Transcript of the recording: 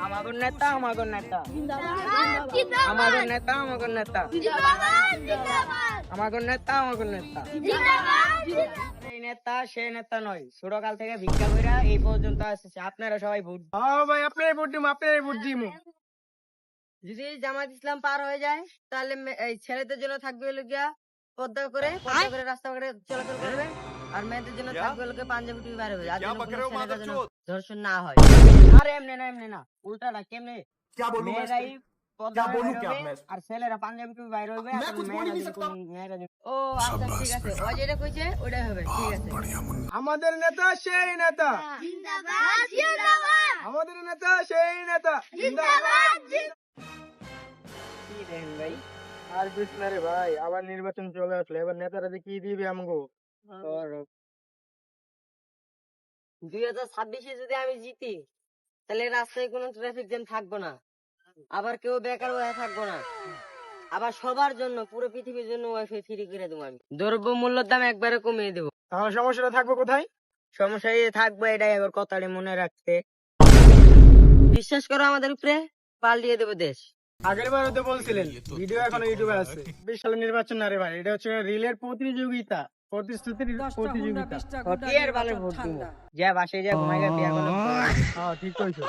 আমাগো নেতা আমাগো নেতা জিন্দাবাদ জিন্দাবাদ আমাগো নেতা আমাগো নেতা জিন্দাবাদ জিন্দাবাদ আমাগো নেতা আমাগো নেতা জিন্দাবাদ এই নেতা সে নেতা নয়, ছোটকাল থেকে ভিক্ষা কইরা এই পর্যন্ত আসছে। আপনারা সবাই ভোট দিন। হ্যাঁ ভাই, আপনার ভোট দিমু, আপনার ভোট দিমু। যদি জামাত ইসলাম পার হয়ে যায় তাহলে এই ছেলেদের জন্য থাকবে হলো গিয়া পর্দা করে রাস্তা করে চলাচল করবে, আর মেয়েদের জন্য থাকবে হলো গিয়া পাঞ্জাবি টুপি বাইরে হবে, আর যেন কোনো ছেলেদের জন্য ধর্ষণ না হয়। আরে এমনি না, উল্টাটা কেমনে? মেয়েরাই পর্দা করে বের হবে, আর ছেলেরা পাঞ্জাবি টুপি বাইরে হবে, আর ও আচ্ছা ঠিক আছে, ওই যেটা কইছে ওটাই হবে, ঠিক আছে। আমাদের নেতা সেই নেতা, জিন্দাবাদ জিন্দাবাদ আমাদের নেতা সেই নেতা। জিন্দাবাদ কি দেখেন ভাই, আর বুঝ না রে ভাই, আবার নির্বাচন চলে আসলো, এবার নেতারা যে কি দিবে আমগো। 2026-এ যদি আমি জিতি তাহলে রাস্তায় কোনো ট্রাফিক জ্যাম থাকবো না, আবার কেউ বেকার হয়ে থাকবো না, আবার সবার জন্য পুরো পৃথিবীর জন্য ওয়াইফাই ফ্রি করে দেবো আমি, দ্রব্য মূল্যের দাম একবারে কমিয়ে দেবো। তাহলে সমস্যাটা থাকবে কোথায়? সমস্যা এই থাকবে, এটাই এবার কথাটা মনে রাখতে। বিশ্বাস করো আমাদের উপরে, পাল্টিয়ে দেবো দেশ। আগের বারও তো বলছিলেন, ভিডিও এখনো ইউটিউবে আছে। 20 সালের নির্বাচন না রে ভাই, এটা হচ্ছে রিলের প্রতিযোগিতা, প্রতিশ্রুতির প্রতিযোগিতা। কি আর ভালো ভোট দিব, যা বাসায় যা ঘুমাই গা বিয়া করলাম। হ্যাঁ ঠিক কইছো।